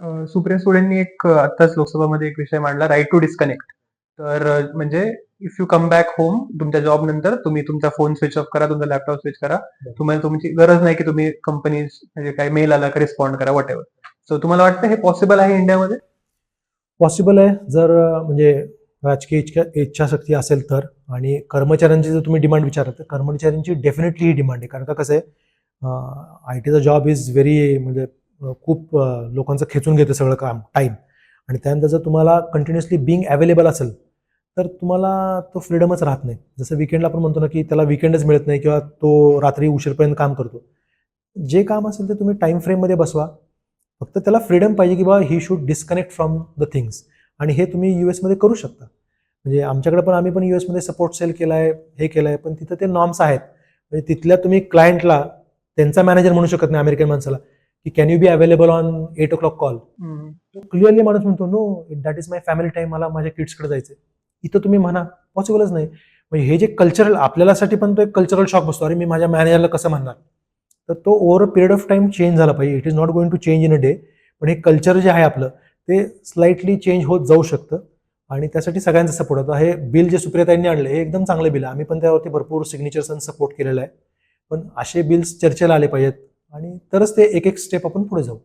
सुप्रिया सुळेंनी आत्ताच लोकसभामध्ये एक विषय मांडला, राईट टू डिस्कनेक्ट. तर म्हणजे if you come back home तुमच्या जॉब नंतर तुम्ही तुमचा फोन स्विच ऑफ करा, तुमचा लॅपटॉप स्विच करा. तुम्हाला तुमची गरज नाही की तुम्ही कंपनी म्हणजे काय मेल आला का रिस्पॉन्ड करा, वॉट एव्हर. सो तुम्हाला वाटतं हे पॉसिबल आहे इंडियामध्ये? पॉसिबल आहे जर म्हणजे राजकीय इच्छाशक्ती असेल तर. आणि कर्मचाऱ्यांची जर तुम्ही डिमांड विचारत तर कर्मचाऱ्यांची डेफिनेटली ही डिमांड आहे. कारण का कसं आहे, आय टीचा जॉब इज व्हेरी म्हणजे खूप लोकांचं खेचून घेतं सगळं काम टाईम. आणि त्यानंतर जर तुम्हाला कंटिन्युअसली बिंग अवेलेबल असेल तर तुम्हाला तो फ्रीडमच राहत नाही. जसं विकेंडला आपण म्हणतो ना की त्याला विकेंडच मिळत नाही किंवा तो रात्री उशीरपर्यंत काम करतो. जे काम असेल ते तुम्ही टाईम फ्रेममध्ये बसवा. फक्त त्याला फ्रीडम पाहिजे की बाबा he should disconnect from the things. आणि हे तुम्ही यूएसमध्ये करू शकता. म्हणजे आमच्याकडे पण आम्ही पण यूएसमध्ये सपोर्ट सेल केला आहे, हे केलं आहे. पण तिथं ते नॉर्म्स आहेत. म्हणजे तिथल्या तुम्ही क्लायंटला त्यांचा मॅनेजर म्हणू शकत नाही अमेरिकन माणसाला की can you be available on 8 o'clock call. Clearly माणूस म्हणतो know that is my family time, मला माझ्या किड्सकडे जायचं. इथं तुम्ही म्हणा पॉसिबलच नाही. म्हणजे हे जे कल्चरल आपल्यासाठी पण तो एक कल्चरल शॉक बसतो, अरे मी माझ्या मॅनेजरला कसं म्हणणार. तर तो over a period of time change झाला पाहिजे. It is not going to change in a day. पण हे कल्चर जे आहे आपलं ते स्लाइटली चेंज होत जाऊ शकतं. आणि त्यासाठी सगळ्यांचा सपोर्ट होता. हे बिल जे सुप्रियाताईंनी आणले हे एकदम चांगले बिल आहे. आम्ही पण त्यावरती भरपूर सिग्नेचर्स आणि सपोर्ट केलेला आहे. पण असे बिल्स चर्चेला आले पाहिजेत आणि तरच ते एक एक स्टेप आपण पुढे जाऊ.